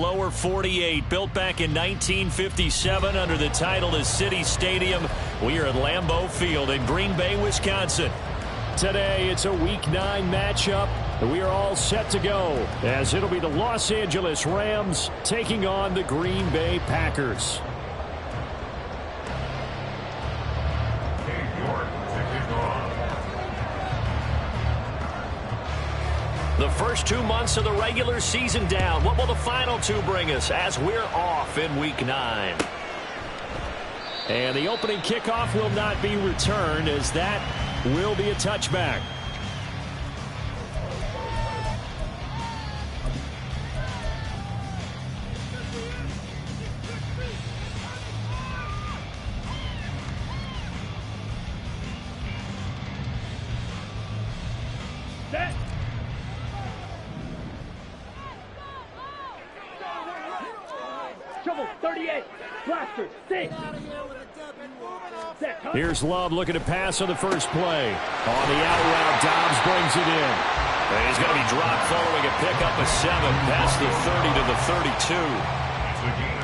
lower 48, built back in 1957 under the title of City Stadium. We are at Lambeau Field in Green Bay, Wisconsin. Today, it's a Week 9 matchup. We are all set to go, as it'll be the Los Angeles Rams taking on the Green Bay Packers. The first 2 months of the regular season down. What will the final 2 bring us as we're off in Week 9? And the opening kickoff will not be returned, as that will be a touchback. Here's Love looking to pass on the first play. On the out route, Dobbs brings it in. And he's going to be dropped following a pickup of 7 past the 30 to the 32.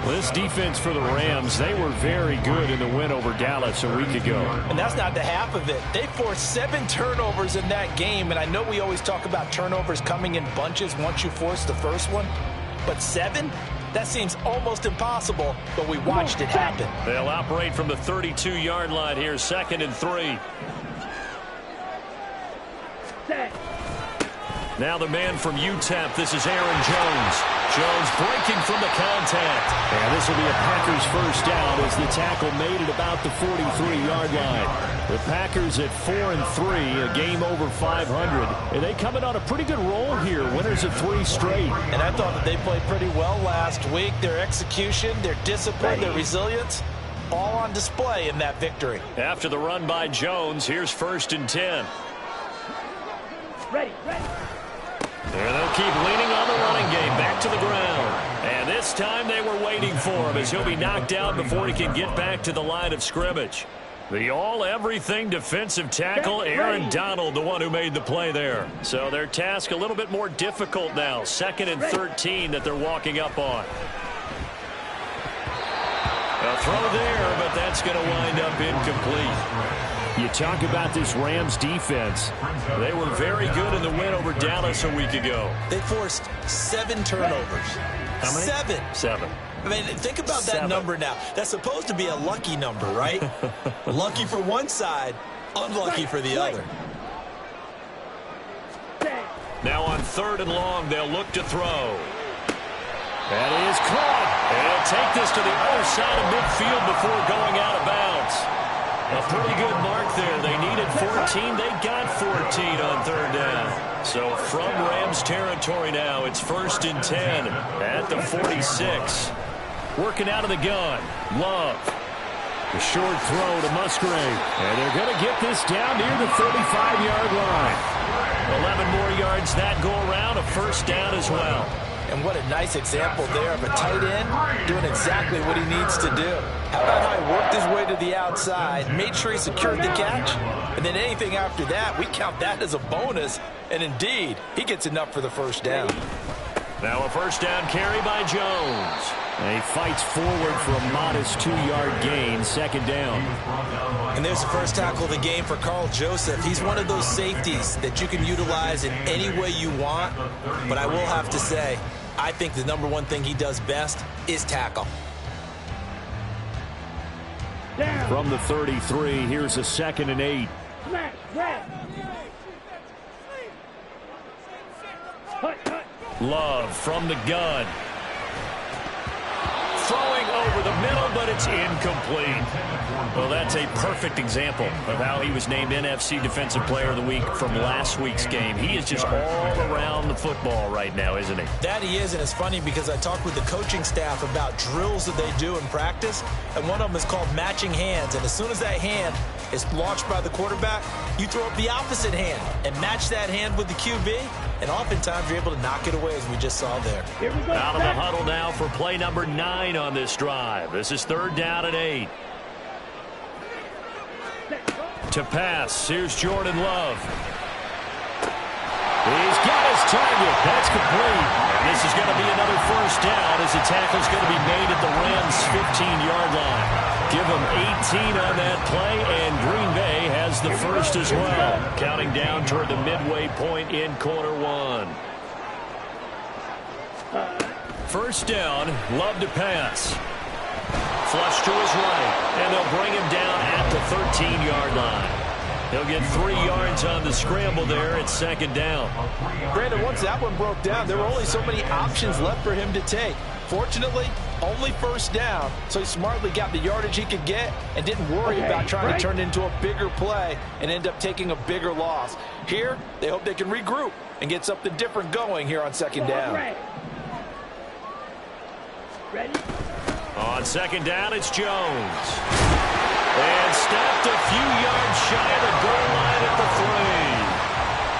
Well, this defense for the Rams, they were very good in the win over Dallas a week ago. And that's not the half of it. They forced 7 turnovers in that game, and I know we always talk about turnovers coming in bunches once you force the first one, but 7? That seems almost impossible, but we watched it happen. They'll operate from the 32-yard line here, 2nd and 3. Now the man from UTEP, this is Aaron Jones. Jones breaking from the contact. And this will be a Packers first down as the tackle made it about the 43-yard line. The Packers at 4-3, a game over 500. And they coming on a pretty good roll here, winners of 3 straight. And I thought that they played pretty well last week. Their execution, their discipline, their resilience, all on display in that victory. After the run by Jones, here's 1st and 10. Ready. There they'll keep leaning on the running game, back to the ground. And this time they were waiting for him as he'll be knocked out before he can get back to the line of scrimmage. The all-everything defensive tackle, Aaron Donald, the one who made the play there. So their task a little bit more difficult now. 2nd and 13 that they're walking up on. A throw there, but that's going to wind up incomplete. You talk about this Rams defense. They were very good in the win over Dallas a week ago. They forced 7 turnovers. How many? 7. I mean, think about that number now. That's supposed to be a lucky number, right? Lucky for one side, unlucky for the other. Now on 3rd and long, they'll look to throw. That is caught. And he'll take this to the other side of midfield before going out of bounds. A pretty good mark there. They needed 14. They got 14 on 3rd down. So from Rams territory now, it's 1st and 10 at the 46. Working out of the gun. Love. The short throw to Musgrave. And they're going to get this down near the 35-yard line. 11 more yards that go around. A 1st down as well. And what a nice example there of a tight end doing exactly what he needs to do. How about how he worked his way to the outside, made sure he secured the catch, and then anything after that, we count that as a bonus. And indeed, he gets enough for the 1st down. Now a 1st down carry by Jones. And he fights forward for a modest 2-yard gain, 2nd down. And there's the first tackle of the game for Carl Joseph. He's one of those safeties that you can utilize in any way you want. But I will have to say, I think the number one thing he does best is tackle. From the 33, here's a 2nd and 8. Love from the gun. Throwing over the middle, but it's incomplete. Well, that's a perfect example of how he was named NFC Defensive Player of the Week from last week's game. He is just all around the football right now, isn't he? That he is, and it's funny because I talked with the coaching staff about drills that they do in practice, and one of them is called matching hands. And as soon as that hand is launched by the quarterback, you throw up the opposite hand and match that hand with the QB, and oftentimes you're able to knock it away, as we just saw there. Out of the huddle now for play number 9 on this drive. This is 3rd down and 8. To pass, here's Jordan Love. He's got his target. That's complete. And this is going to be another first down as the tackle's going to be made at the Rams' 15-yard line. Give them 18 on that play, and Green Bay has the first as well. Counting down toward the midway point in quarter one. First down, Love to pass. Flush to his right, and they'll bring him down at the 13-yard line. He'll get 3 yards on the scramble there at second down. Brandon, once that one broke down, there were only so many options left for him to take. Fortunately, only first down, so he smartly got the yardage he could get and didn't worry about trying to turn it into a bigger play and end up taking a bigger loss. Here, they hope they can regroup and get something different going here on second down. Ready? On second down, it's Jones. And stopped a few yards shy of the goal line at the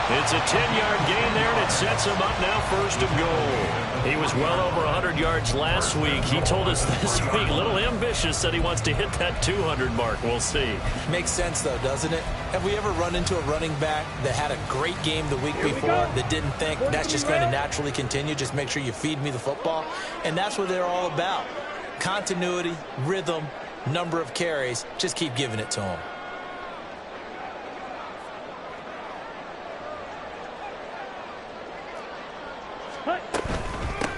3. It's a 10-yard gain there, and it sets him up now first and goal. He was well over 100 yards last week. He told us this week, a little ambitious, that he wants to hit that 200 mark. We'll see. Makes sense, though, doesn't it? Have we ever run into a running back that had a great game the week before that didn't think that's just going to naturally continue? Just make sure you feed me the football. And that's what they're all about. Continuity, rhythm, number of carries. Just keep giving it to him.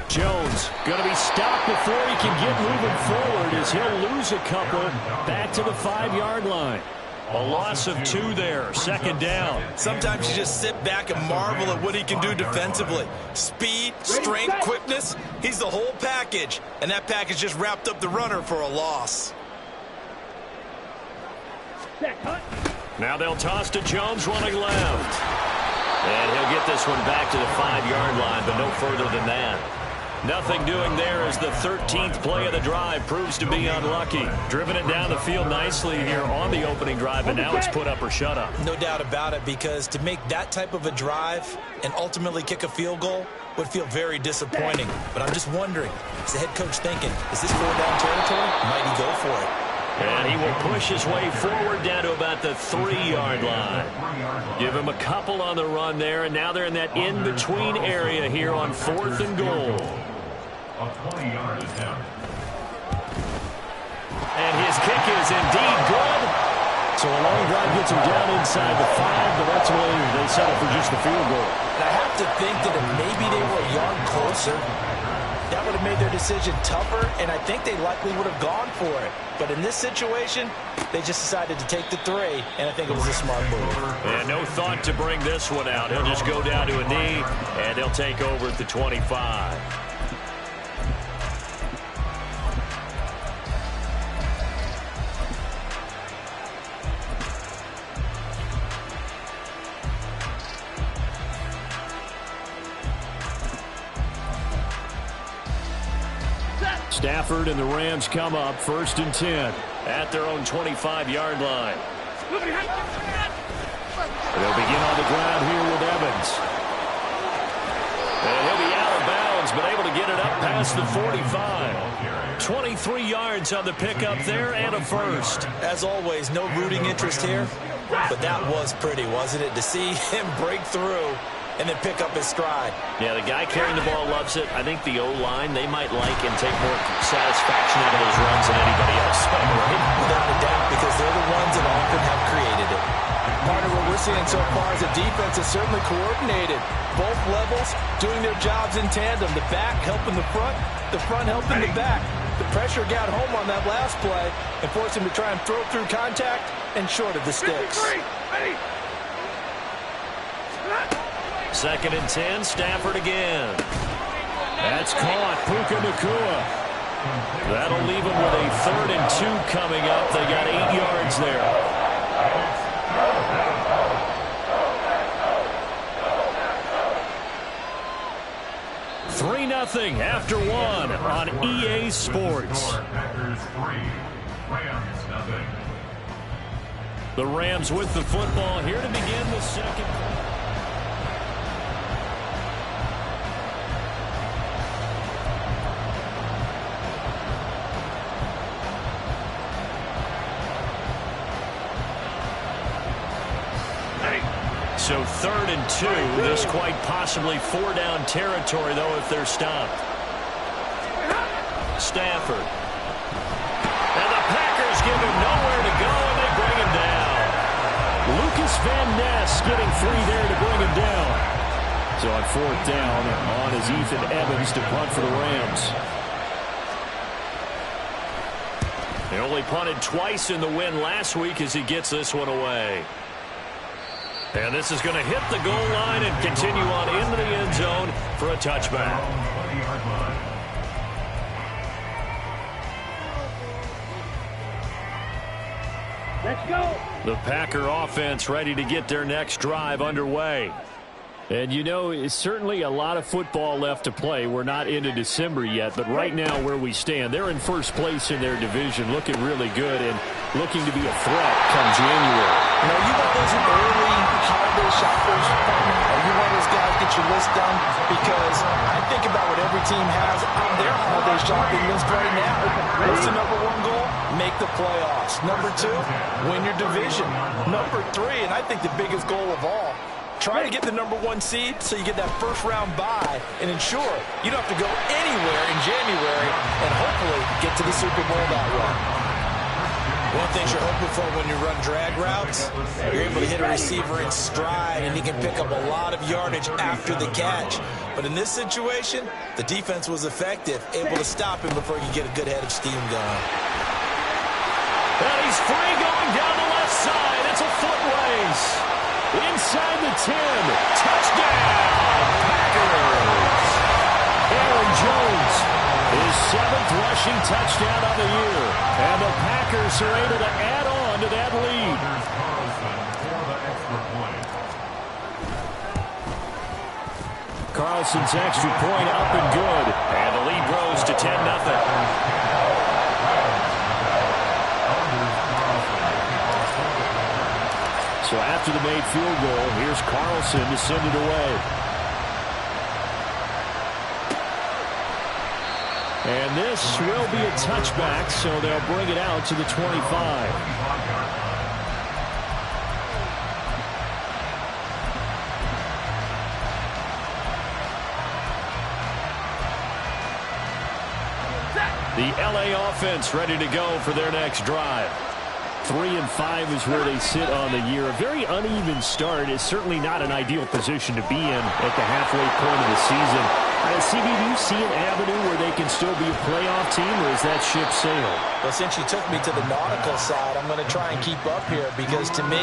Jones going to be stopped before he can get moving forward as he'll lose a couple back to the 5-yard line. A loss of 2 there, second down. Sometimes you just sit back and marvel at what he can do defensively. Speed, strength, quickness. He's the whole package. And that package just wrapped up the runner for a loss. Now they'll toss to Jones running left. And he'll get this one back to the 5-yard line, but no further than that. Nothing doing there as the 13th play of the drive proves to be unlucky. Driven it down the field nicely here on the opening drive, and now it's put up or shut up. No doubt about it, because to make that type of a drive and ultimately kick a field goal would feel very disappointing. But I'm just wondering, is the head coach thinking, is this 4-down territory? Might he go for it? And he will push his way forward down to about the 3-yard line. Give him a couple on the run there, and now they're in that in-between area here on 4th and goal. And his kick is indeed good. So a long drive gets him down inside the 5, but ultimately they settle for just the field goal. And I have to think that if maybe they were a yard closer, that would have made their decision tougher, and I think they likely would have gone for it. But in this situation, they just decided to take the 3, and I think it was a smart move. And no thought to bring this one out. He'll just go down to a knee, and he'll take over at the 25. Stafford and the Rams come up 1st and 10 at their own 25-yard line. They'll begin on the ground here with Evans. And he'll be out of bounds, but able to get it up past the 45. 23 yards on the pickup there and a first. As always, no rooting interest here, but that was pretty, wasn't it? To see him break through and then pick up his stride. Yeah, the guy carrying the ball loves it. I think the O-line, they might like and take more satisfaction out of those runs than anybody else. Right? Without a doubt, because they're the ones that often have created it. Part of what we're seeing so far is the defense is certainly coordinated. Both levels doing their jobs in tandem. The back helping the front helping the back. The pressure got home on that last play and forced him to try and throw through contact and short of the sticks. 2nd and 10, Stafford again. That's caught, Puka Nacua. That'll leave him with a 3rd and 2 coming up. They got 8 yards there. Nothing after 1 on EA Sports. The Rams with the football here to begin the second. So 3rd and 2. This quite possibly 4-down territory, though, if they're stopped. Stafford. And the Packers give him nowhere to go, and they bring him down. Lucas Van Ness getting free there to bring him down. So on 4th down, on is Ethan Evans to punt for the Rams. They only punted twice in the win last week as he gets this one away. And this is going to hit the goal line and continue on into the end zone for a touchback. Let's go. The Packer offense ready to get their next drive underway. And, you know, it's certainly a lot of football left to play. We're not into December yet, but right now where we stand, they're in first place in their division, looking really good and looking to be a threat come January. You know, you one of those early holiday shoppers, or you one of those guys get your list done? Because I think about what every team has on their holiday shopping list right now. What's the number 1 goal? Make the playoffs. Number 2, win your division. Number 3, and I think the biggest goal of all, try to get the number 1 seed so you get that first-round bye and ensure you don't have to go anywhere in January and hopefully get to the Super Bowl that way. One thing you're hoping for when you run drag routes, you're able to hit a receiver in stride and he can pick up a lot of yardage after the catch. But in this situation, the defense was effective, able to stop him before he could get a good head of steam going. And he's free going down the left side. It's a foot race. Inside the 10. Touchdown, Packers. Aaron Jones, his 7th rushing touchdown of the year. And the Packers are able to add on to that lead. Carlson's extra point up and good. And the lead grows to 10-0. So after the made field goal, here's Carlson to send it away. And this will be a touchback, so they'll bring it out to the 25. The LA offense ready to go for their next drive. 3-5 is where they sit on the year. A very uneven start is certainly not an ideal position to be in at the halfway point of the season. CB, do you see an avenue where they can still be a playoff team, or is that ship sailed? Well, since you took me to the nautical side, I'm going to try and keep up here because, to me,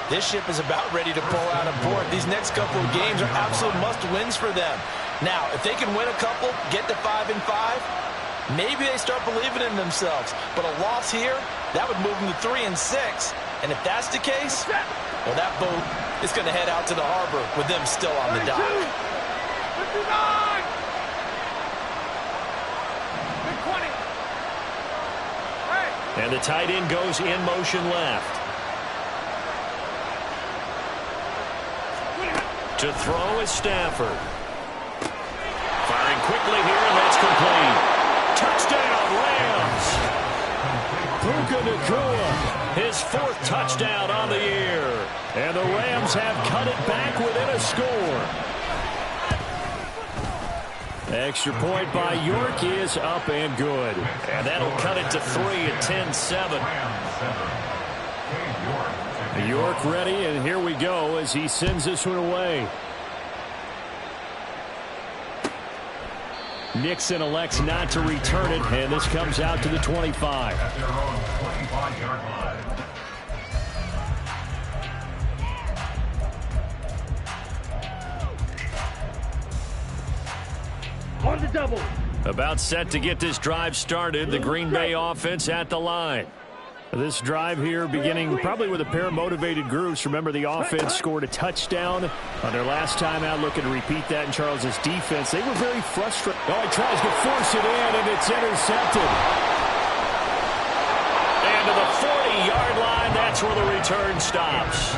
this ship is about ready to pull out of port. These next couple of games are absolute must-wins for them. Now, if they can win a couple, get to 5-5, maybe they start believing in themselves. But a loss here, that would move them to 3-6. And if that's the case, well, that boat is going to head out to the harbor with them still on the dock. And the tight end goes in motion left. To throw is Stafford. Firing quickly here, and that's complete. Touchdown, Rams. Puka Nacua, his 4th touchdown on the year. And the Rams have cut it back within a score. Extra point by York is up and good. And that'll cut it to 3 at 10-7. York ready, and here we go as he sends this one away. Nixon elects not to return it, and this comes out to the 25. At their own 25-yard line. On the double. About set to get this drive started. The Green Bay offense at the line. This drive here beginning probably with a pair of motivated groups. Remember, the offense scored a touchdown on their last time out, looking to repeat that in Charles' defense. They were very frustrated. Oh, he tries to force it in, and it's intercepted. And to the 40-yard line, that's where the return stops.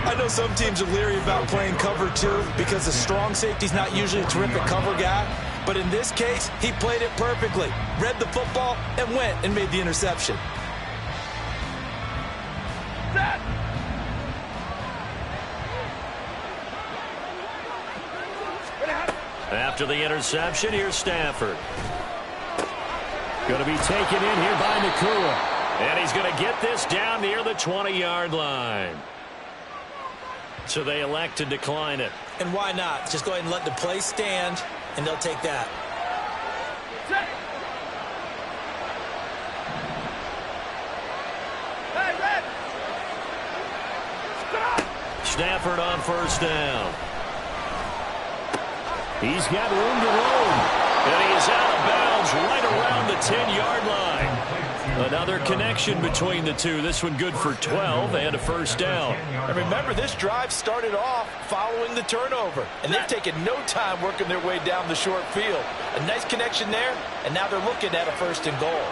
I know some teams are leery about playing cover 2 because the strong safety's not usually a terrific cover guy. But in this case, he played it perfectly. Read the football and went and made the interception. After the interception, here's Stafford. Going to be taken in here by Nakua. And he's going to get this down near the 20-yard line. So they elect to decline it. And why not? Just go ahead and let the play stand, and they'll take that. Stafford on first down. He's got room to roam. And he's out of bounds right around the 10-yard line. Another connection between the two. This one good for 12 and a first down. And remember, this drive started off following the turnover. And they've taken no time working their way down the short field. A nice connection there, and now they're looking at a first and goal.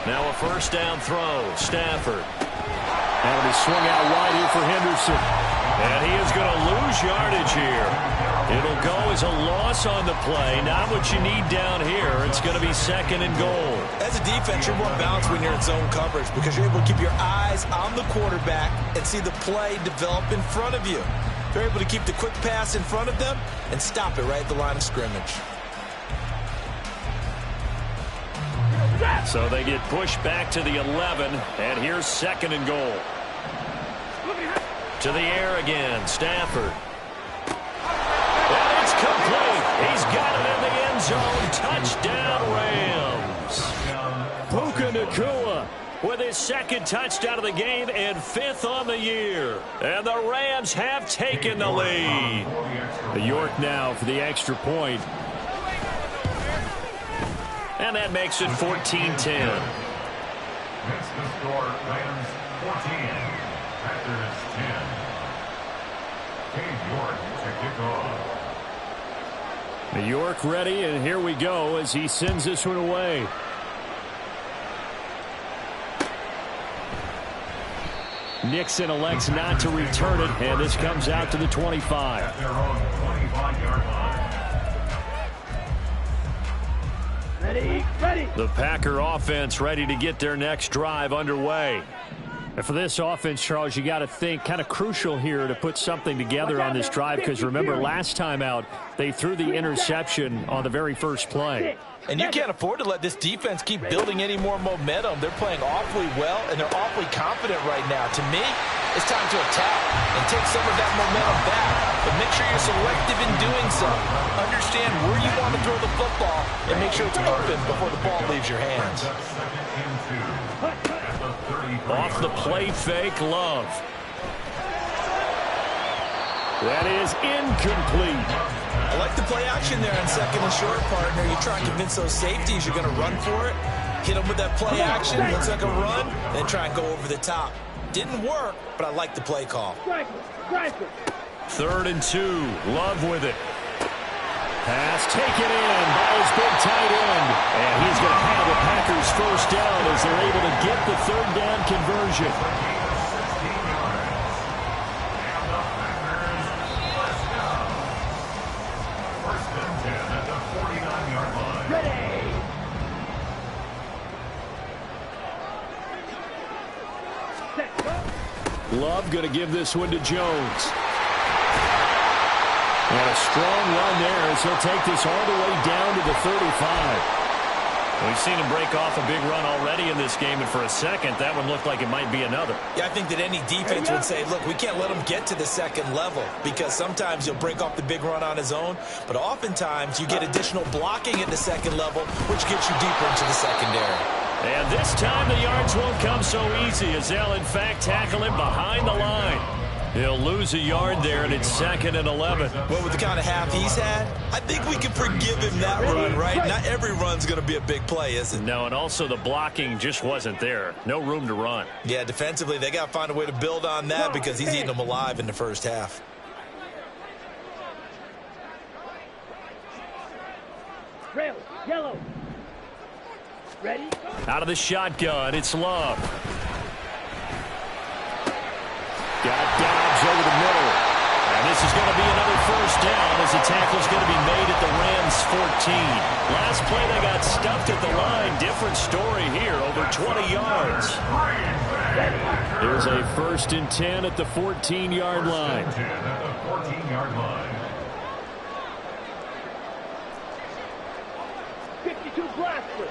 Now a first down throw. Stafford. That'll be swung out wide here for Henderson. And he is going to lose yardage here. It'll go as a loss on the play. Not what you need down here. It's going to be second and goal. As a defense, you're more balanced when you're in zone coverage because you're able to keep your eyes on the quarterback and see the play develop in front of you. They're able to keep the quick pass in front of them and stop it right at the line of scrimmage. So they get pushed back to the 11, and here's second and goal. To the air again, Stafford. And it's complete. He's got it in the end zone. Touchdown, Rams. Puka Nakua with his second touchdown of the game and fifth on the year. And the Rams have taken the lead. York now for the extra point. And that makes it 14-10. Makes the score Rams 14, Packers 10. Cade York to kick off. New York ready, and here we go as he sends this one away. Nixon elects not to return it, and this comes out to the 25. At their own 25-yard line. Ready. The Packer offense ready to get their next drive underway. And for this offense, Charles, you got to think kind of crucial here to put something together on this drive because remember last time out they threw the interception on the very first play. And you can't afford to let this defense keep building any more momentum. They're playing awfully well, and they're awfully confident right now. To me, it's time to attack and take some of that momentum back. But make sure you're selective in doing so. Understand where you want to throw the football and make sure it's open before the ball leaves your hands. Off the play fake, Love. That is incomplete. I like the play action there on second and short, partner. You try and convince those safeties you're going to run for it. Hit them with that play action. Looks like a run. And then try and go over the top. Didn't work, but I like the play call. Third and 2. Love with it. Pass taken in by his big tight end. And he's going to have the Packers first down as they're able to get the third down conversion. Love going to give this one to Jones. And a strong run there as he'll take this all the way down to the 35. We've seen him break off a big run already in this game, and for a second, that one looked like it might be another. Yeah, I think that any defense would say, look, we can't let him get to the second level because sometimes he'll break off the big run on his own, but oftentimes you get additional blocking at the second level, which gets you deeper into the secondary. And this time the yards won't come so easy as they'll, in fact, tackle him behind the line. He'll lose a yard there, and it's second and 11. Well, with the kind of half he's had, I think we can forgive him that run, right? Not every run's going to be a big play, is it? No, and also the blocking just wasn't there. No room to run. Yeah, defensively, they got to find a way to build on that because he's eating them alive in the first half. Rail, yellow. Ready? Out of the shotgun, it's Love. Got Dobbs over the middle. And this is going to be another first down as the tackle's going to be made at the Rams 14. Last play they got stuffed at the line. Different story here, over 20 yards. Here's a 1st and 10 at the 14-yard line. 52 Blaster.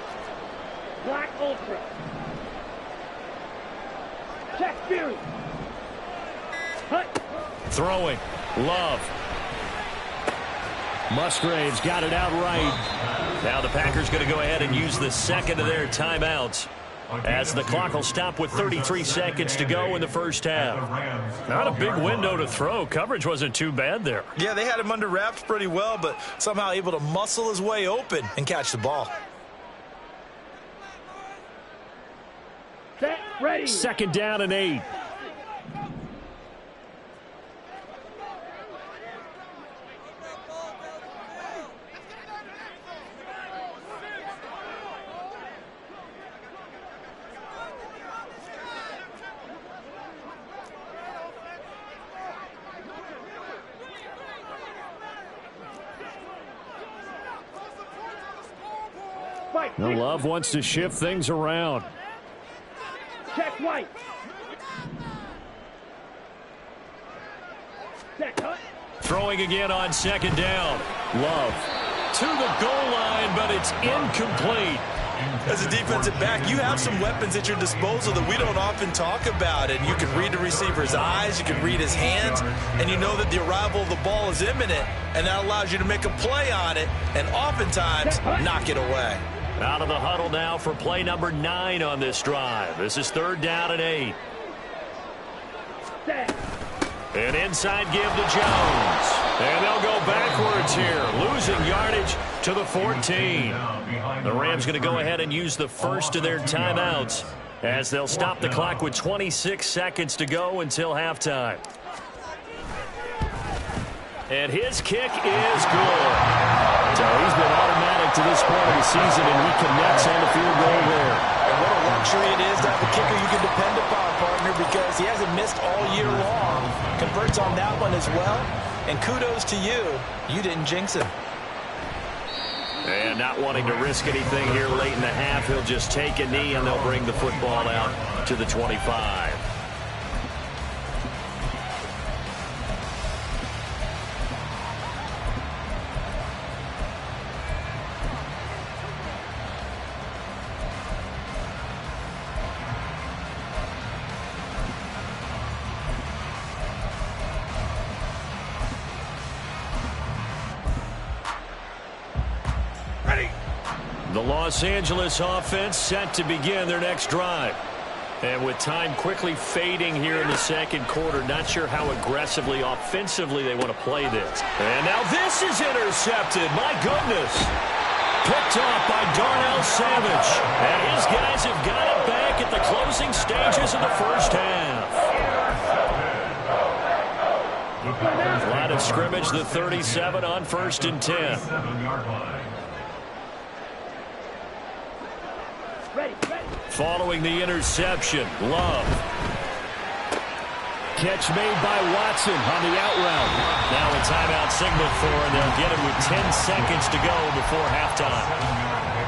Black Ultra. Check Fury. Hut. Throwing. Love. Musgraves got it out right. Now the Packers going to go ahead and use the second of their timeouts, as the clock will stop with 33 seconds to go in the first half. Not a big window to throw. Coverage wasn't too bad there. Yeah, they had him under wraps pretty well, but somehow able to muscle his way open and catch the ball. Set. Ready. Second down and 8. No, Love wants to shift things around. Check White. Set Hut. Throwing again on second down. Love to the goal line, but it's incomplete. As a defensive back, you have some weapons at your disposal that we don't often talk about. And you can read the receiver's eyes, you can read his hands, and you know that the arrival of the ball is imminent, and that allows you to make a play on it and oftentimes knock it away. Out of the huddle now for play number 9 on this drive. This is third down and 8. Set. An inside give to Jones. And they'll go backwards here, losing yardage to the 14. The Rams going to go ahead and use the first of their timeouts, as they'll stop the clock with 26 seconds to go until halftime. And his kick is good. So he's been automatic to this point of the season, and he connects on the field goal there. And what a luxury it is to have a kicker you can depend upon, partner, because he hasn't missed all year long. Converts on that one as well. And kudos to you. You didn't jinx him. And not wanting to risk anything here late in the half, he'll just take a knee, and they'll bring the football out to the 25. The Los Angeles offense set to begin their next drive. And with time quickly fading here in the second quarter, not sure how aggressively, offensively they want to play this. And now this is intercepted. My goodness. Picked off by Darnell Savage. And his guys have got it back at the closing stages of the first half. Line of scrimmage, the 37 on 1st and 10. 7-yard line. Following the interception, Love. Catch made by Watson on the out route. Now a timeout signal for, and they'll get it with 10 seconds to go before halftime.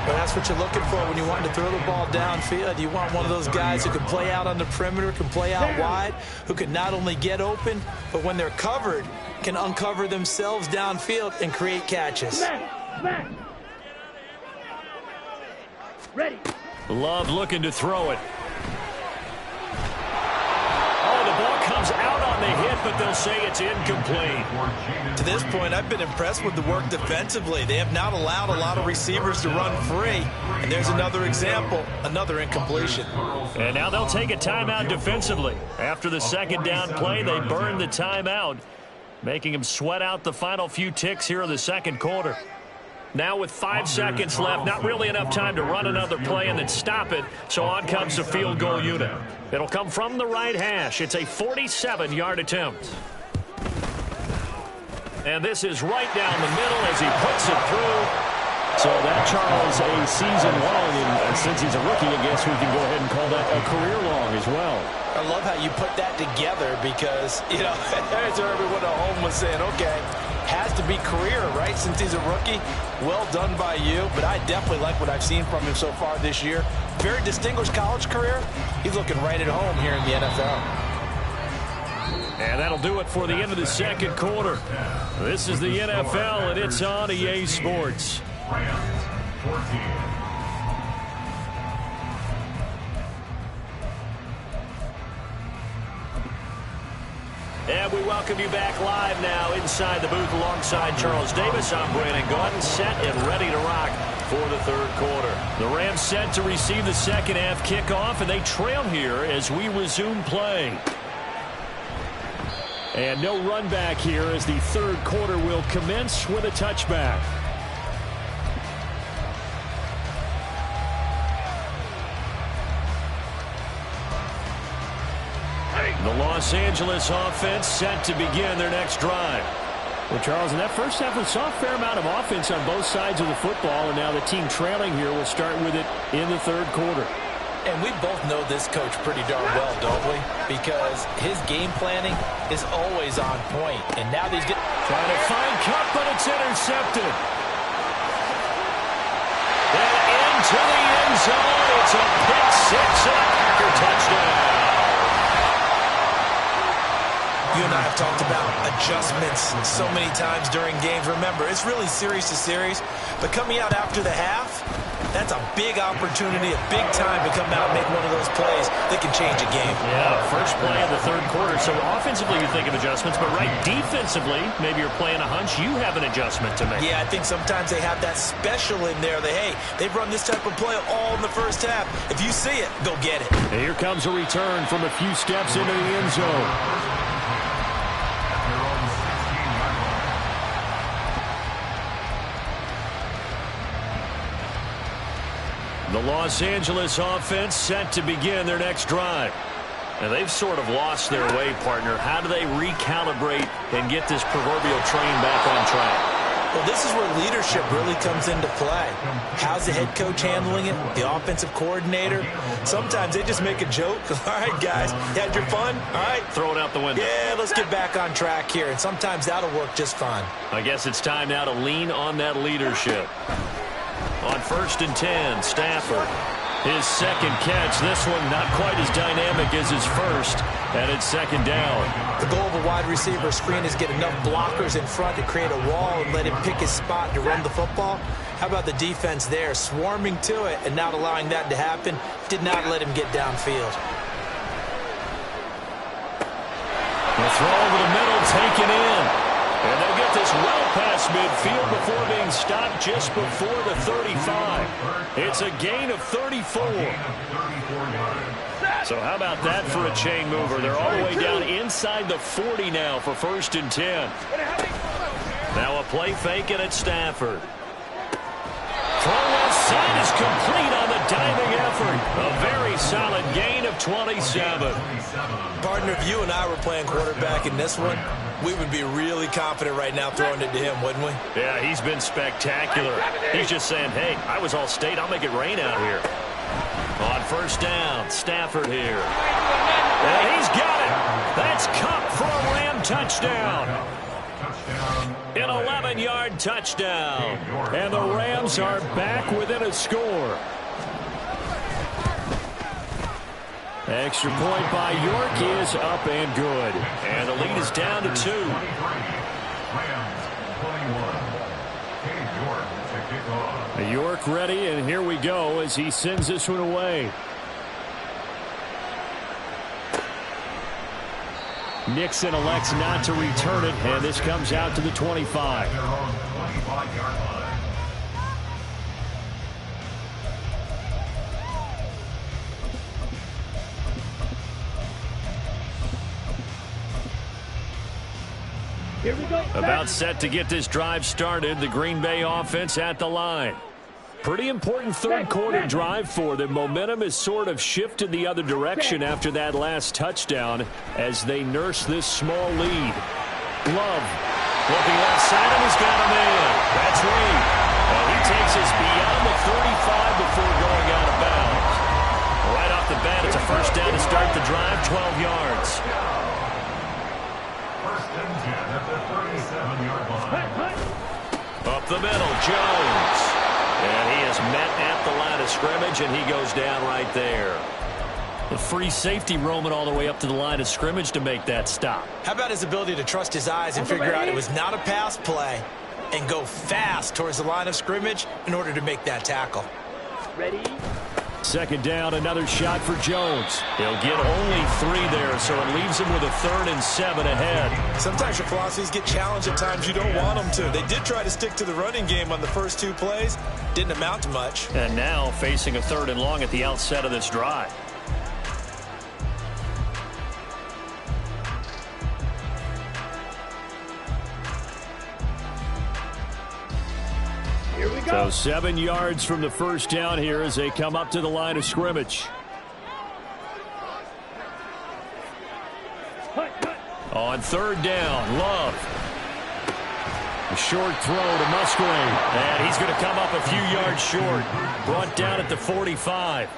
But that's what you're looking for when you want to throw the ball downfield. You want one of those guys who can play out on the perimeter, can play out wide, who can not only get open, but when they're covered, can uncover themselves downfield and create catches. Smash. Ready. Love looking to throw it. Oh, the ball comes out on the hit, but they'll say it's incomplete. To this point, I've been impressed with the work defensively. They have not allowed a lot of receivers to run free. And there's another example, another incompletion. And now they'll take a timeout defensively. After the second down play, they burn the timeout, making them sweat out the final few ticks here in the second quarter. Now with 5 seconds left, not really enough time to run another play and then stop it, so on comes the field goal unit. It'll come from the right hash. It's a 47-yard attempt. And this is right down the middle as he puts it through. So that, Charles, a season-long, and since he's a rookie, I guess we can go ahead and call that a career-long as well. I love how you put that together because, you know, as everyone at home was saying, okay, has to be career, right, since he's a rookie. Well done by you, but I definitely like what I've seen from him so far this year. Very distinguished college career. He's looking right at home here in the NFL. And that'll do it for the end of the second quarter. This is the NFL, and it's on EA Sports. 14. And we welcome you back live now inside the booth alongside Charles Davis. I'm Brandon Gaudin, set and ready to rock for the third quarter. The Rams set to receive the second half kickoff, and they trail here as we resume play. And no run back here as the third quarter will commence with a touchback. The Los Angeles offense set to begin their next drive. Well, Charles, in that first half, we saw a fair amount of offense on both sides of the football, and now the team trailing here will start with it in the third quarter. And we both know this coach pretty darn well, don't we? Because his game planning is always on point. And now these get trying to find Kupp, but it's intercepted. And into the end zone. It's a pick six and a Packer touchdown. You and I have talked about adjustments so many times during games. Remember, it's really series to series. But coming out after the half, that's a big opportunity, a big time to come out and make one of those plays that can change a game. Yeah, first play of the third quarter. So offensively, you think of adjustments, but right defensively, maybe you're playing a hunch. You have an adjustment to make. Yeah, I think sometimes they have that special in there that, hey, they've run this type of play all in the first half. If you see it, go get it. And here comes a return from a few steps into the end zone. The Los Angeles offense set to begin their next drive. And they've sort of lost their way, partner. How do they recalibrate and get this proverbial train back on track? Well, this is where leadership really comes into play. How's the head coach handling it? The offensive coordinator? Sometimes they just make a joke. All right, guys, you had your fun? All right. Throw it out the window. Yeah, let's get back on track here. And sometimes that'll work just fine. I guess it's time now to lean on that leadership. On 1st and 10, Stafford. His second catch. This one not quite as dynamic as his first. And it's second down. The goal of a wide receiver screen is get enough blockers in front to create a wall and let him pick his spot to run the football. How about the defense there, swarming to it and not allowing that to happen? Did not let him get downfield. The throw over the middle, taken in. And they'll get this well past midfield before being stopped just before the 35. It's a gain of 34. So how about that for a chain mover? They're all the way down inside the 40 now for 1st and 10. Now a play fake and it's Stafford. Throw left side is complete on the diving effort. A very solid gain of 27. Partner, if you and I were playing quarterback in this one, we would be really confident right now throwing it to him, wouldn't we? Yeah, he's been spectacular. He's just saying, hey, I was all state. I'll make it rain out here. On 1st down, Stafford here. And he's got it. That's Kupp for a Ram touchdown. An 11-yard touchdown. And the Rams are back within a score. Extra point by York is up and good. And the lead is down to 2. York ready, and here we go as he sends this one away. Nixon elects not to return it, and this comes out to the 25. Here we go. About set to get this drive started, the Green Bay offense at the line. Pretty important third quarter drive for them. Momentum has sort of shifted the other direction after that last touchdown as they nurse this small lead. Love looking left side, and he's got a man. That's Reed. And he takes us beyond the 35 before going out of bounds. Right off the bat, it's a first down to start the drive, 12 yards. First and 10 at the 37-yard line. Up the middle, Jones. And he is met at the line of scrimmage, and he goes down right there. The free safety roaming all the way up to the line of scrimmage to make that stop. How about his ability to trust his eyes and figure out it was not a pass play, and go fast towards the line of scrimmage in order to make that tackle. Ready? Second down, another shot for Jones. He'll get only 3 there, so it leaves him with a 3rd and 7 ahead. Sometimes your philosophies get challenged at times you don't want them to. They did try to stick to the running game on the first 2 plays. Didn't amount to much. And now facing a 3rd and long at the outset of this drive. Here we go. So 7 yards from the first down here as they come up to the line of scrimmage. On 3rd down, Love. A short throw to Musgrave. And he's going to come up a few yards short. Brought down at the 45.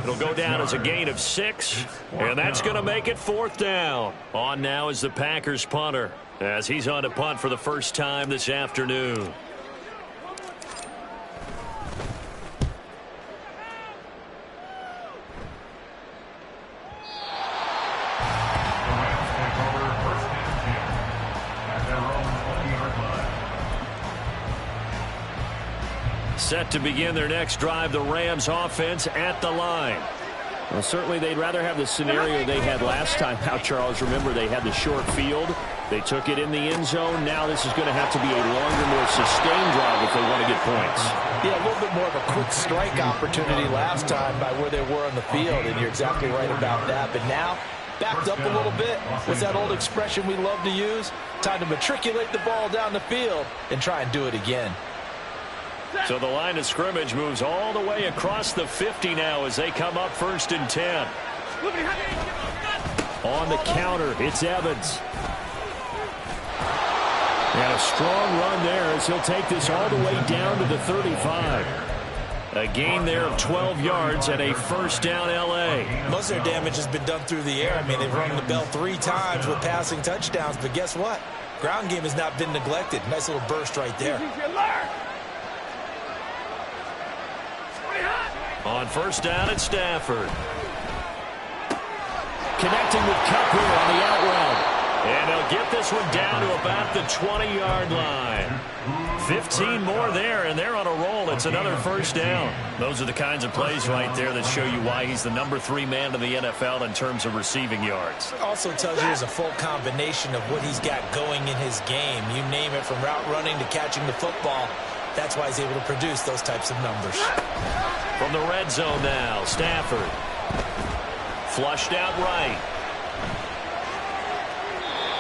It'll go down as a gain of 6. And that's going to make it 4th down. On now is the Packers punter, as he's on to punt for the first time this afternoon. Set to begin their next drive, the Rams offense at the line. Well, certainly they'd rather have the scenario they had last time out, Charles. Remember, they had the short field. They took it in the end zone. Now this is going to have to be a longer, more sustained drive if they want to get points. Yeah, a little bit more of a quick strike opportunity last time by where they were on the field, and you're exactly right about that. But now, backed up a little bit. What's that old expression we love to use? Time to matriculate the ball down the field and try and do it again. So the line of scrimmage moves all the way across the 50 now as they come up 1st and 10. On the counter, it's Evans. And a strong run there as he'll take this all the way down to the 35. A gain there of 12 yards and a 1st down L.A. Most of their damage has been done through the air. I mean, they've rung the bell 3 times with passing touchdowns, but guess what? Ground game has not been neglected. Nice little burst right there. On 1st down, it's Stafford. Connecting with Kupp here on the out route. And they'll get this one down to about the 20-yard line. 15 more there, and they're on a roll. It's another 1st down. Those are the kinds of plays right there that show you why he's the number 3 man in the NFL in terms of receiving yards. Also tells you there's a full combination of what he's got going in his game. You name it, from route running to catching the football. That's why he's able to produce those types of numbers. From the red zone now, Stafford. Flushed out right.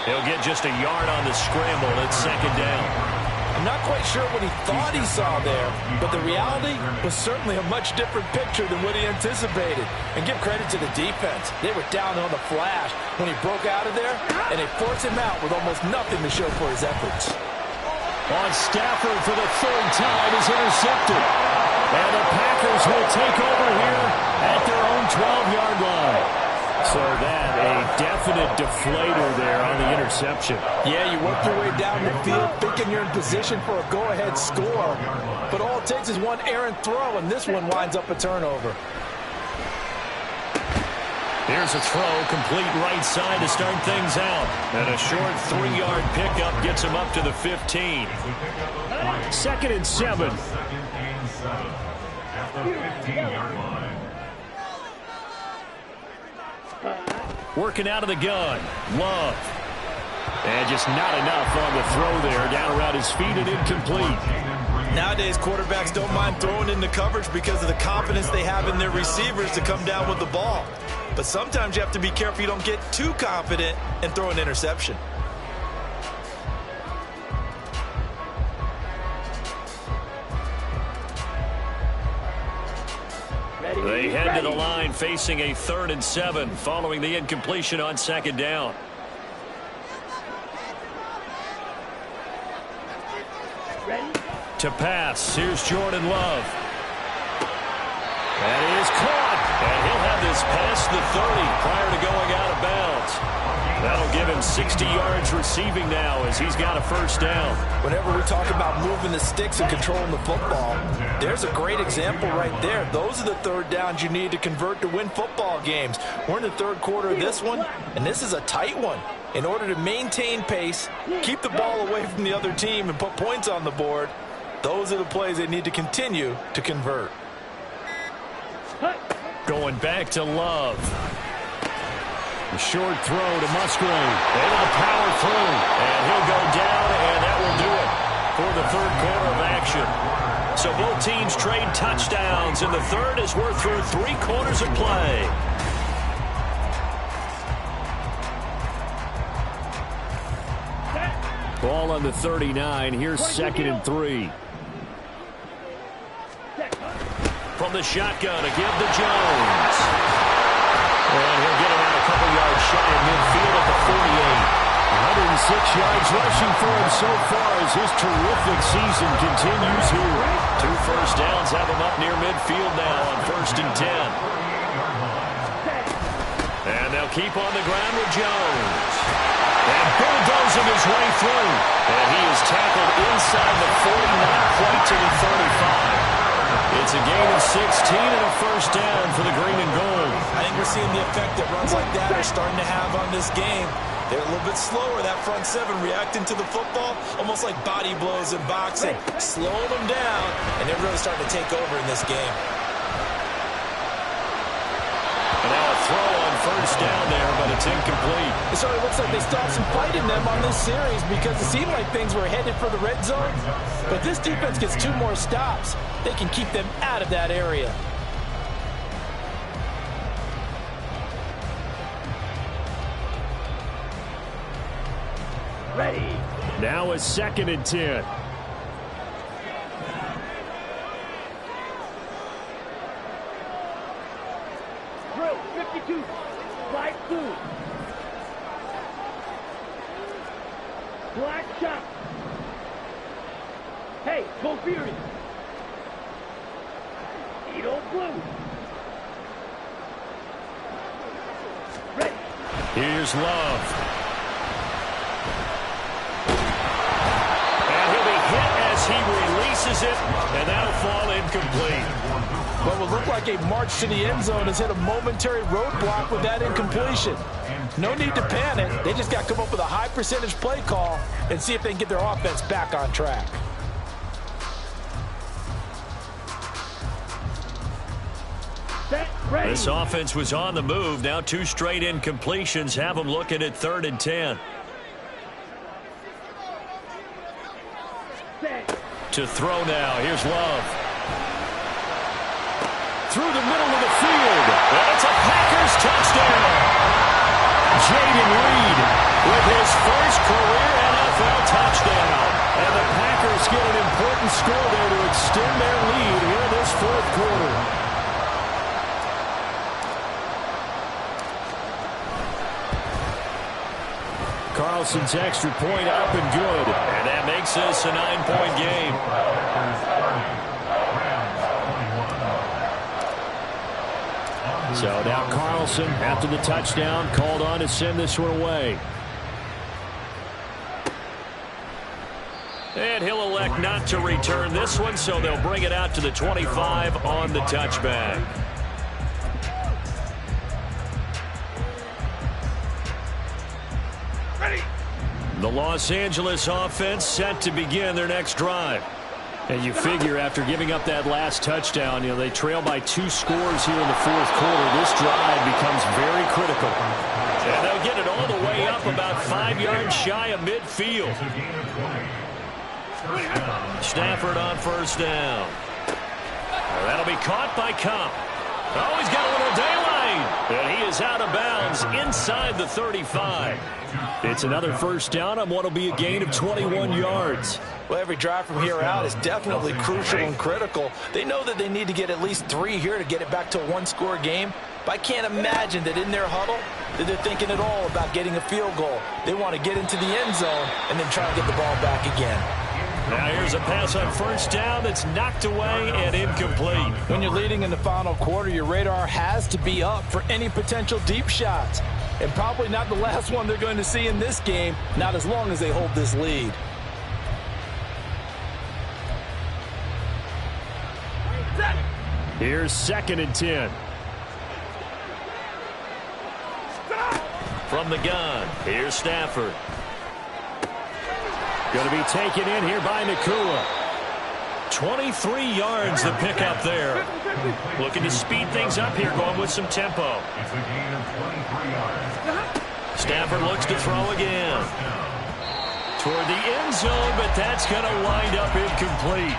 He'll get just a yard on the scramble. It's 2nd down. I'm not quite sure what he thought he saw there, but the reality was certainly a much different picture than what he anticipated. And give credit to the defense. They were down on the flash when he broke out of there, and they forced him out with almost nothing to show for his efforts. On Stafford for the 3rd time is intercepted. And the Packers will take over here at their own 12-yard line. So that, a definite deflator there on the interception. Yeah, you work your way down the field thinking you're in position for a go-ahead score. But all it takes is one errant throw, and this one winds up a turnover. Here's a throw, complete right side to start things out. And a short 3-yard pickup gets him up to the 15. 2nd and 7. At the 15-yard line. Working out of the gun, Love. And just not enough on the throw there. Down around his feet and incomplete. Nowadays, quarterbacks don't mind throwing into coverage because of the confidence they have in their receivers to come down with the ball. But sometimes you have to be careful you don't get too confident and throw an interception. They head to the line facing a 3rd and 7 following the incompletion on 2nd down. Ready? To pass, here's Jordan Love. That is caught, and he'll have this past the 30 prior to going out of bounds. That'll give him 60 yards receiving now as he's got a 1st down. Whenever we talk about moving the sticks and controlling the football, there's a great example right there. Those are the 3rd downs you need to convert to win football games. We're in the 3rd quarter of this one, and this is a tight one. In order to maintain pace, keep the ball away from the other team, and put points on the board, those are the plays they need to continue to convert. Going back to Love. A short throw to Musgrave. Able to power through. And he'll go down, and that will do it for the third quarter of action. So both teams trade touchdowns, and the third as we're through 3 quarters of play. Ball on the 39. Here's 2nd and 3. From the shotgun, a give to Jones. And he'll get him out a couple yards shy of midfield at the 48. 106 yards rushing for him so far as his terrific season continues here. 2 first downs have him up near midfield now on 1st and 10. And they'll keep on the ground with Jones. And bulldozing his way through. And he is tackled inside the 40, not quite to the 35. It's a gain of 16 and a first down for the green and gold. I think we're seeing the effect that runs like that are starting to have on this game. They're a little bit slower, that front 7, reacting to the football, almost like body blows in boxing. Slowing them down, and they're really starting to take over in this game. And now a throw on first down there, but it's incomplete. It certainly looks like they still have some fight in them on this series because it seemed like things were headed for the red zone. But this defense gets 2 more stops. They can keep them out of that area. Ready. Now a 2nd and 10. Drill 52. Slide 2. Black shot. Hey, go Fury. Edo blue. Ready. Here's Love. And he'll be hit as he releases it, and that'll fall incomplete. What will look like a march to the end zone has hit a momentary roadblock with that incompletion. No need to panic. They just got to come up with a high percentage play call and see if they can get their offense back on track. Ready. This offense was on the move. Now 2 straight incompletions have them looking at 3rd and 10. Set. To throw now. Here's Love. Through the middle of the field. And it's a Packers touchdown. Jaden Reed with his first career NFL touchdown. And the Packers get an important score there to extend their lead here in this 4th quarter. Carlson's extra point up and good. And that makes this a 9-point game. So now Carlson, after the touchdown, called on to send this one away. And he'll elect not to return this one, so they'll bring it out to the 25 on the touchback. The Los Angeles offense set to begin their next drive. And you figure after giving up that last touchdown, they trail by 2 scores here in the 4th quarter. This drive becomes very critical. And they'll get it all the way up about 5 yards shy of midfield. Stafford on first down. That'll be caught by Kupp. Oh, he's got a little daylight. And he is out of bounds inside the 35. It's another first down on what will be a gain of 21 yards. Well, every drive from here out is definitely crucial and critical. They know that they need to get at least 3 here to get it back to a 1-score game. But I can't imagine that in their huddle that they're thinking at all about getting a field goal. They want to get into the end zone and then try and get the ball back again. Now here's a pass on first down that's knocked away and incomplete. When you're leading in the final quarter, your radar has to be up for any potential deep shots. And probably not the last one they're going to see in this game, not as long as they hold this lead. Here's 2nd and 10. From the gun, here's Stafford. Going to be taken in here by Nacua. 23 yards to pick up there. Looking to speed things up here, going with some tempo. It's a gain of 23 yards. Stafford looks to throw again. Toward the end zone, but that's going to wind up incomplete.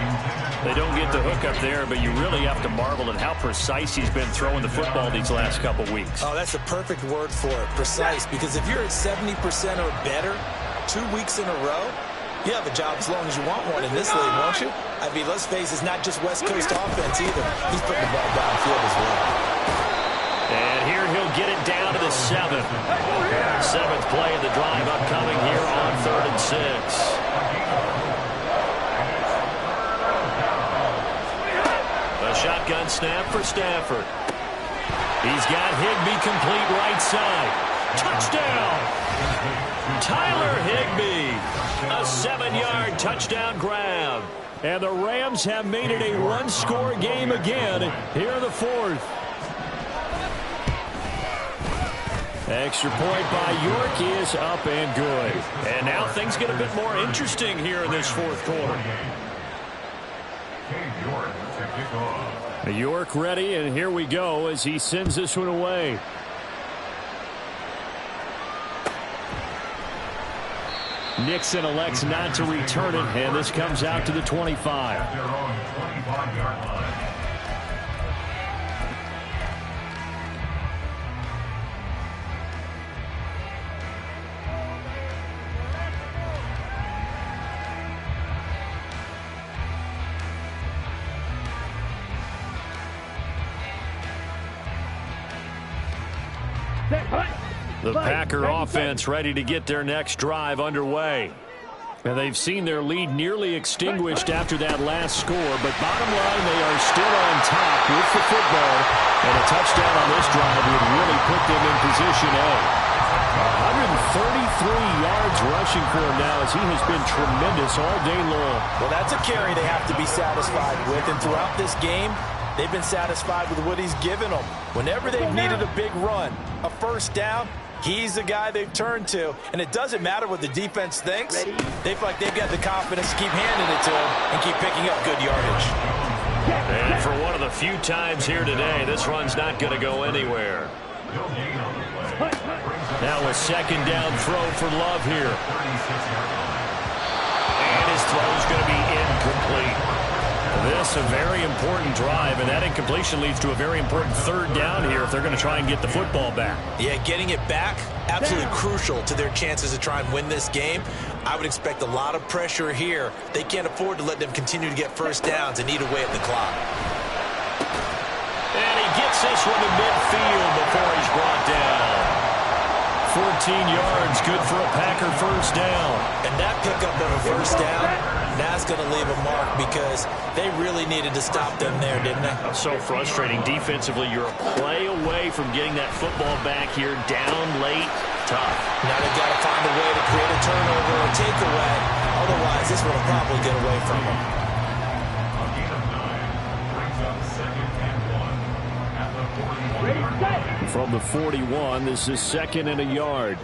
They don't get the hook up there, but you really have to marvel at how precise he's been throwing the football these last couple weeks. Oh, that's the perfect word for it, precise, because if you're at 70% or better 2 weeks in a row, you have a job as long as you want one in this league, won't you? I mean, let's face it, it's not just West Coast offense either. He's putting the ball downfield as well. And here he'll get it down to the 7th. 7th play of the drive upcoming here on 3rd and 6. A shotgun snap for Stafford. He's got Higbee complete right side. Touchdown! Tyler Higbee. A 7-yard touchdown grab. And the Rams have made it a one-score game again here in the 4th. Extra point by York is up and good. And now things get a bit more interesting here in this 4th quarter. York ready, and here we go as he sends this one away. Nixon elects not to return it, and this comes out to the 25. At their own 25-yard line. The Packer offense ready to get their next drive underway. And they've seen their lead nearly extinguished after that last score, but bottom line, they are still on top with the football, and a touchdown on this drive would really put them in position A. 133 yards rushing for him now as he has been tremendous all day long. Well, that's a carry they have to be satisfied with, and throughout this game, they've been satisfied with what he's given them. Whenever they've needed a big run, a first down, he's the guy they've turned to. And it doesn't matter what the defense thinks. They feel like they've got the confidence to keep handing it to him and keep picking up good yardage. And for one of the few times here today, this run's not going to go anywhere. Now a second down throw for Love here. And his throw's going to be incomplete. This a very important drive, and that incompletion leads to a very important 3rd down here if they're going to try and get the football back. Yeah, getting it back, absolutely crucial to their chances to try and win this game. I would expect a lot of pressure here. They can't afford to let them continue to get first downs and eat away at the clock. And he gets this one to midfield before he's brought down. 14 yards, good for a Packer first down. And that pickup of a first down, that's going to leave a mark because they really needed to stop them there, didn't they? So frustrating. Defensively, you're a play away from getting that football back here, down late, tough. Now they've got to find a way to create a turnover or takeaway. Otherwise, this one will probably get away from them. A gain of 9 brings up 2nd and 1 at the 41-yard line. From the 41, this is 2nd and a yard.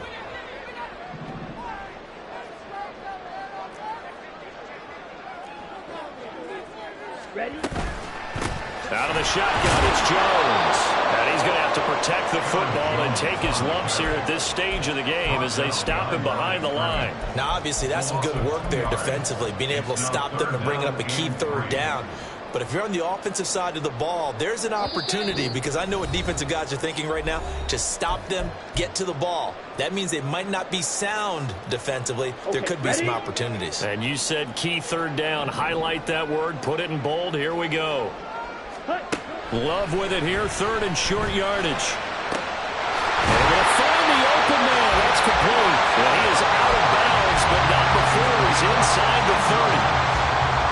Ready? Out of the shotgun, it's Jones. And he's going to have to protect the football and take his lumps here at this stage of the game as they stop him behind the line. Now, obviously, that's some good work there defensively, being able to stop them and bringing up a key 3rd down. But if you're on the offensive side of the ball, there's an opportunity, because I know what defensive guys are thinking right now, to stop them, get to the ball. That means they might not be sound defensively. There could be some opportunities. And you said key 3rd down. Highlight that word. Put it in bold. Here we go. Love with it here. 3rd and short yardage. They're going to find the open man. That's complete. Well, he is out of bounds, but not before he's inside the 30.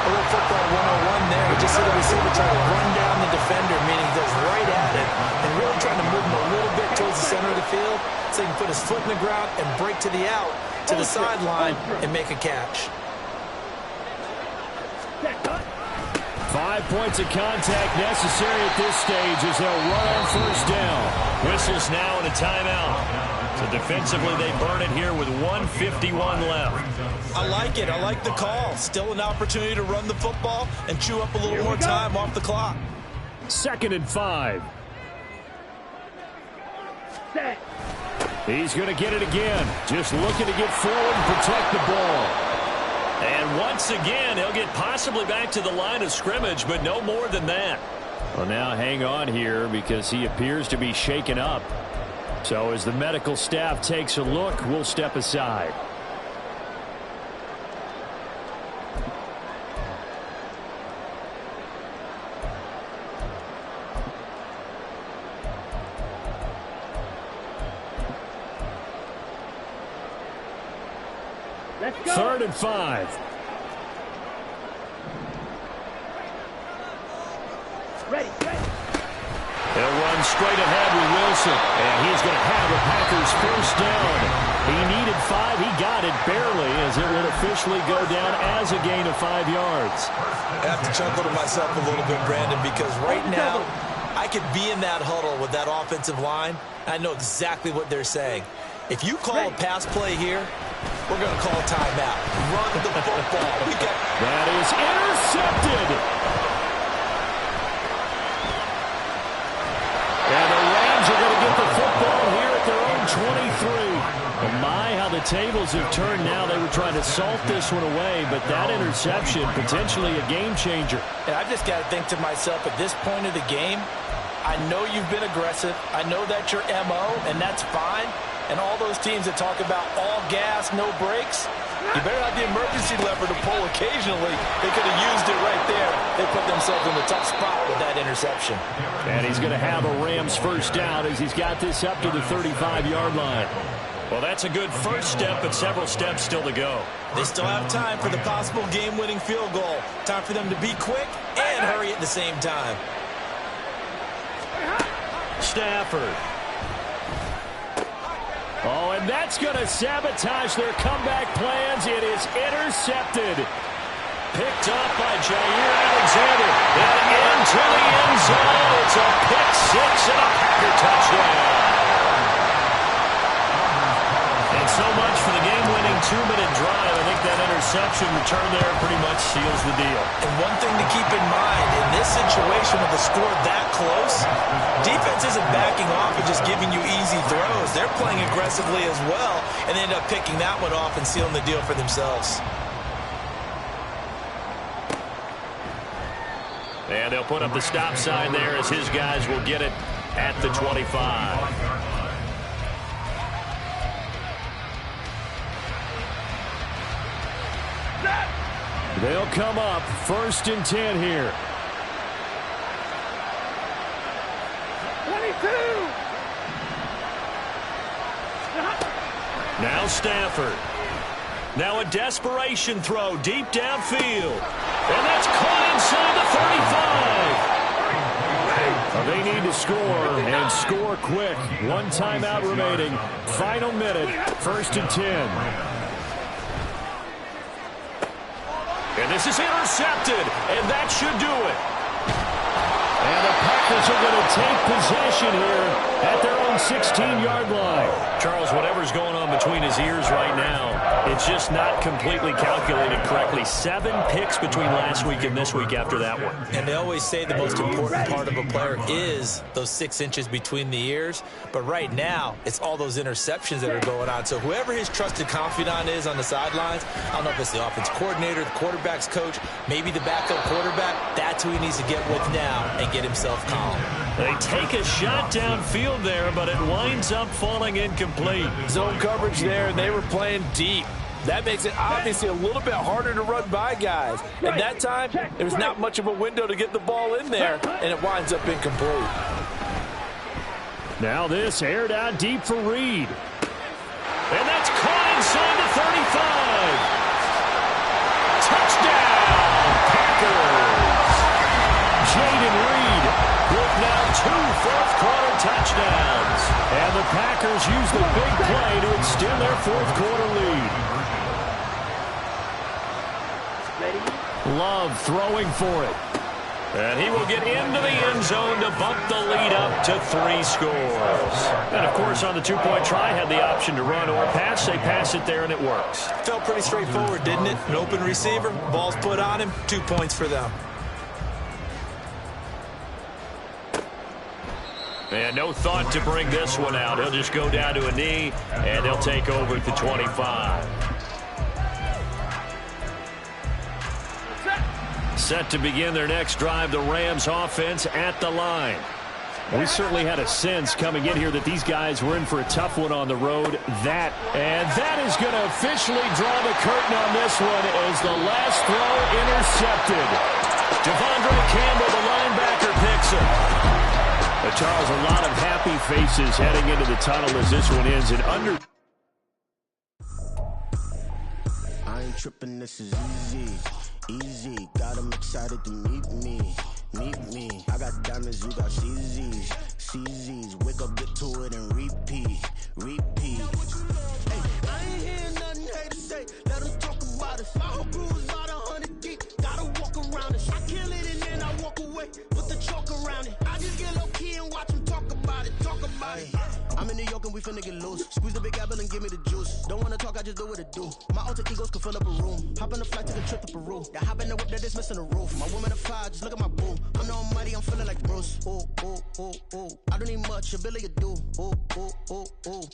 A little football 101 there. He just said the receiver trying to run down the defender, meaning he goes right at it and really trying to move him a little bit towards the center of the field so he can put his foot in the ground and break to the out, to the sideline, and make a catch. 5 points of contact necessary at this stage as they'll run on first down. Whistles now and a timeout. So defensively, they burn it here with 1:51 left. I like it. I like the call. Still an opportunity to run the football and chew up a little more time off the clock. 2nd and 5. Set. He's going to get it again. Just looking to get forward and protect the ball. And once again, he'll get possibly back to the line of scrimmage, but no more than that. Well, now hang on here because he appears to be shaken up. So as the medical staff takes a look, we'll step aside. Let's go. 3rd and 5. Ready. They'll run straight ahead with Wilson. And he's going to have the Packers first down. He needed 5. He got it barely as it will officially go down as a gain of 5 yards. I have to chuckle to myself a little bit, Brandon, because right now I could be in that huddle with that offensive line. I know exactly what they're saying. If you call a pass play here, we're going to call a timeout. Run the football. That is intercepted. And the Rams are going to get the football here at their own 23. But my, how the tables have turned now. They were trying to salt this one away, but that interception, potentially a game changer. And I've just got to think to myself, at this point of the game, I know you've been aggressive. I know that's your MO, and that's fine. And all those teams that talk about all gas, no brakes, you better have the emergency lever to pull occasionally. They could have used it right there. They put themselves in a tough spot with that interception. And he's going to have a Rams first down as he's got this up to the 35-yard line. Well, that's a good first step, but several steps still to go. They still have time for the possible game-winning field goal. Time for them to be quick and hurry at the same time. Stafford. Oh, and that's going to sabotage their comeback plans. It is intercepted. Picked up by Jair Alexander. And into the end zone. It's a pick six and a Packer touchdown. And so much for the game-winning 2-minute drive. I think that interception return there pretty much seals the deal. And one thing to keep in mind, in this situation with the score that close, defense isn't backing off and just giving you easy throws. They're playing aggressively as well, and they end up picking that one off and sealing the deal for themselves. And they'll put up the stop sign there as his guys will get it at the 25. They'll come up 1st and 10 here. 22. Now Stafford. Now a desperation throw deep downfield. And that's caught inside the 35. Well, they need to score and score quick. 1 timeout remaining. Final minute. 1st and 10. And this is intercepted, and that should do it. And the Packers are going to take possession here at their own 16-yard line. Charles, whatever's going on between his ears right now, it's just not completely calculated correctly. 7 picks between last week and this week after that one. And they always say the most important part of a player is those 6 inches between the ears. But right now, it's all those interceptions that are going on. So whoever his trusted confidant is on the sidelines, I don't know if it's the offense coordinator, the quarterback's coach, maybe the backup quarterback, that's who he needs to get with now and get himself calm. They take a shot downfield there, but it winds up falling incomplete. Zone coverage there, and they were playing deep. That makes it obviously a little bit harder to run by guys. At that time, there's not much of a window to get the ball in there, and it winds up incomplete. Now this aired out deep for Reed. And that's caught inside the 35. Touchdown, Packers. Jaden Reed with now 2 fourth-quarter touchdowns. And the Packers use the big play to extend their fourth-quarter lead. Ready. Love throwing for it. And he will get into the end zone to bump the lead up to 3 scores. And, of course, on the two-point try, had the option to run or pass. They pass it there, and it works. Felt pretty straightforward, didn't it? An open receiver, ball's put on him, 2 points for them. And no thought to bring this one out. He'll just go down to a knee, and they'll take over at the 25. Set to begin their next drive, the Rams offense at the line. We certainly had a sense coming in here that these guys were in for a tough one on the road. That is going to officially draw the curtain on this one as the last throw intercepted. Devondre Campbell, the linebacker, picks it. But Charles, a lot of happy faces heading into the tunnel as this one ends in under. I ain't tripping, this is easy. Easy, got them excited to meet me. I got diamonds, you got CZs. Wake up, get to it, and repeat. Hey, I ain't hearing nothing hate to say. Let them talk about it. My whole crew is about 100 deep. Gotta walk around it. I kill it and then I walk away. Put the chalk around it. I just get low key and watch them talk about it. I'm in New York and we finna get loose. Squeeze the big apple and give me the juice. Don't wanna talk, I just do what it do. My alter egos can fill up a room. Hop on the flight, take a trip to Peru. That hop in the whip that is missing the roof. My woman a fire, just look at my boo. I'm the almighty, I'm feeling like Bruce. Ooh. I don't need much, a billy a do. Ooh.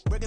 Breaking